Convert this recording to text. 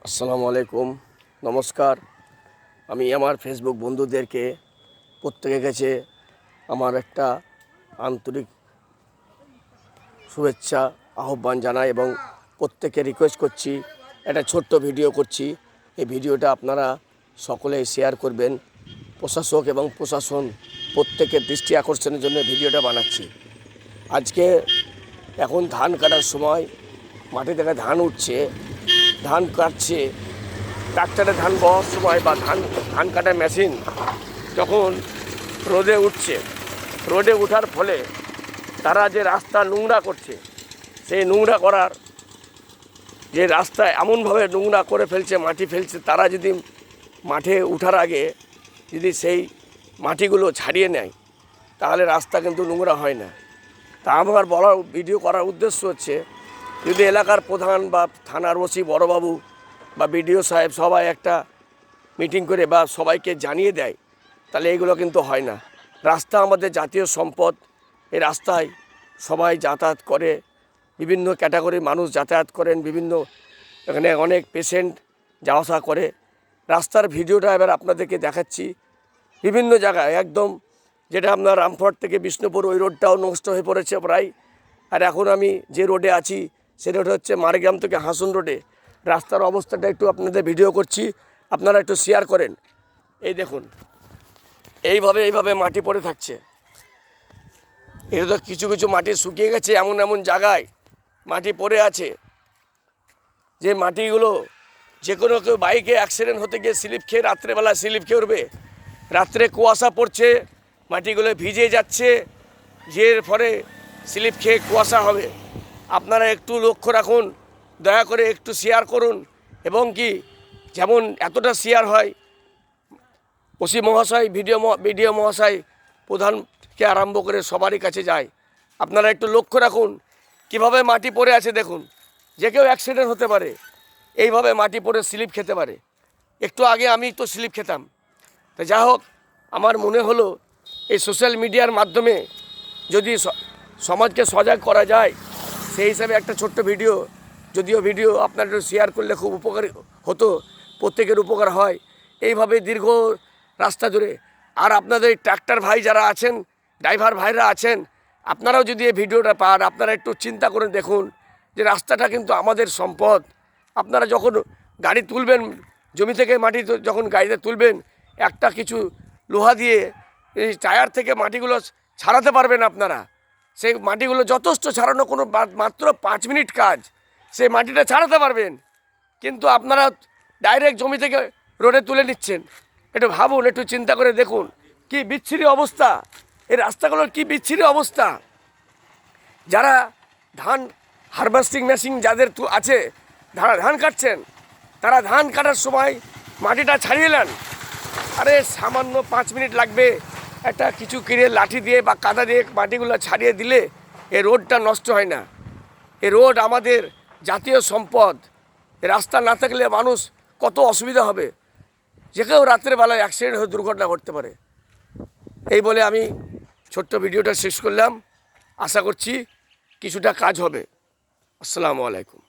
আসসালামু আলাইকুম, নমস্কার। আমি আমার ফেসবুক বন্ধুদেরকে প্রত্যেকের কাছে আমার একটা আন্তরিক শুভেচ্ছা আহ্বান জানাই এবং প্রত্যেককে রিকোয়েস্ট করছি, একটা ছোট্ট ভিডিও করছি। এই ভিডিওটা আপনারা সকলেই শেয়ার করবেন। প্রশাসক এবং প্রশাসন প্রত্যেকের দৃষ্টি আকর্ষণের জন্য ভিডিওটা বানাচ্ছি। আজকে এখন ধান কাটার সময়, মাটি থেকে ধান উঠছে, ধান কাটছে, ট্রাক্টরে ধান বওয়ার সময় বা ধান কাটার মেশিন যখন রোদে উঠছে, রোদে ওঠার ফলে তারা যে রাস্তা নোংরা করছে, সেই নোংরা করার যে রাস্তা এমনভাবে নোংরা করে ফেলছে, মাটি ফেলছে, তারা যদি মাঠে ওঠার আগে যদি সেই মাটিগুলো ছাড়িয়ে নেয় তাহলে রাস্তা কিন্তু নোংরা হয় না। তা আমার বলার ভিডিও করার উদ্দেশ্য হচ্ছে, যদি এলাকার প্রধান বা থানার ওসি বড়বাবু বা বিডিও সাহেব সবাই একটা মিটিং করে বা সবাইকে জানিয়ে দেয়, তাহলে এগুলো কিন্তু হয় না। রাস্তা আমাদের জাতীয় সম্পদ। এই রাস্তায় সবাই যাতায়াত করে, বিভিন্ন ক্যাটাগরির মানুষ যাতায়াত করেন, বিভিন্ন এখানে অনেক পেশেন্ট যাওয়া আসা করে। রাস্তার ভিডিওটা এবার আপনাদেরকে দেখাচ্ছি। বিভিন্ন জায়গায় একদম, যেটা আপনার রামপুরহাট থেকে বিষ্ণুপুর, ওই রোডটাও নষ্ট হয়ে পড়েছে প্রায়। আর এখন আমি যে রোডে আছি সে রোড হচ্ছে মারগ্রাম থেকে হাসন রোডে। রাস্তার অবস্থাটা একটু আপনাদের ভিডিও করছি, আপনারা একটু শেয়ার করেন। এই দেখুন, এইভাবে মাটি পড়ে থাকছে। এটা তো কিছু কিছু মাটি শুকিয়ে গেছে, এমন এমন জায়গায় মাটি পড়ে আছে যে মাটিগুলো যে কোনো কেউ বাইকে অ্যাক্সিডেন্ট হতে গিয়ে স্লিপ খেয়ে, রাত্রেবেলা স্লিপ খেয়ে উঠবে। রাত্রে কুয়াশা পড়ছে, মাটিগুলো ভিজে যাচ্ছে, এর ফলে স্লিপ খেয়ে কুয়াশা হবে। আপনারা একটু লক্ষ্য রাখুন, দয়া করে একটু শেয়ার করুন। এবং কি, যেমন এতটা শেয়ার হয়, ওসি মহাশয়, বিডিও মহাশয়, প্রধানকে আরম্ভ করে সবারই কাছে যায়। আপনারা একটু লক্ষ্য রাখুন কিভাবে মাটি পড়ে আছে। দেখুন, যে কেউ অ্যাক্সিডেন্ট হতে পারে, এইভাবে মাটি পড়ে স্লিপ খেতে পারে। একটু আগে আমি তো স্লিপ খেতাম। তা যা হোক, আমার মনে হলো এই সোশ্যাল মিডিয়ার মাধ্যমে যদি সমাজকে সজাগ করা যায়, সেই হিসাবে একটা ছোট্ট ভিডিও, যদিও ভিডিও আপনারা একটু শেয়ার করলে খুব উপকারী হতো, প্রত্যেকের উপকার হয় এইভাবে দীর্ঘ রাস্তা জুড়ে। আর আপনাদের ট্রাক্টর ভাই যারা আছেন, ড্রাইভার ভাইরা আছেন, আপনারাও যদি এই ভিডিওটা পান, আপনারা একটু চিন্তা করে দেখুন যে রাস্তাটা কিন্তু আমাদের সম্পদ। আপনারা যখন গাড়ি তুলবেন, জমি থেকে মাটি যখন গাড়িতে তুলবেন, একটা কিছু লোহা দিয়ে এই টায়ার থেকে মাটিগুলো ছাড়াতে পারবেন আপনারা। সেই মাটিগুলো যথেষ্ট ছাড়ানো, কোনো মাত্র 5 মিনিট কাজ, সেই মাটিটা ছাড়াতে পারবেন। কিন্তু আপনারা ডাইরেক্ট জমি থেকে রোডে তুলে নিচ্ছেন। একটু ভাবুন, একটু চিন্তা করে দেখুন কি বিচ্ছিরি অবস্থা, এই রাস্তাগুলোর কি বিচ্ছিরি অবস্থা। যারা ধান হারভেস্টিং মেশিন যাদের আছে, ধান কাটছেন, তারা ধান কাটার সময় মাটিটা ছাড়িয়ে নেন। আরে সামান্য 5 মিনিট লাগবে, একটা কিছু কিনে লাঠি দিয়ে বা কাদা দিয়ে মাটিগুলো ছাড়িয়ে দিলে এই রোডটা নষ্ট হয় না। এই রোড আমাদের জাতীয় সম্পদ। এই রাস্তা না থাকলে মানুষ কত অসুবিধা হবে। যে কেউ রাত্রেবেলায় অ্যাক্সিডেন্ট হয়ে দুর্ঘটনা ঘটতে পারে। এই বলে আমি ছোট্ট ভিডিওটা শেষ করলাম। আশা করছি কিছুটা কাজ হবে। আসসালামু আলাইকুম।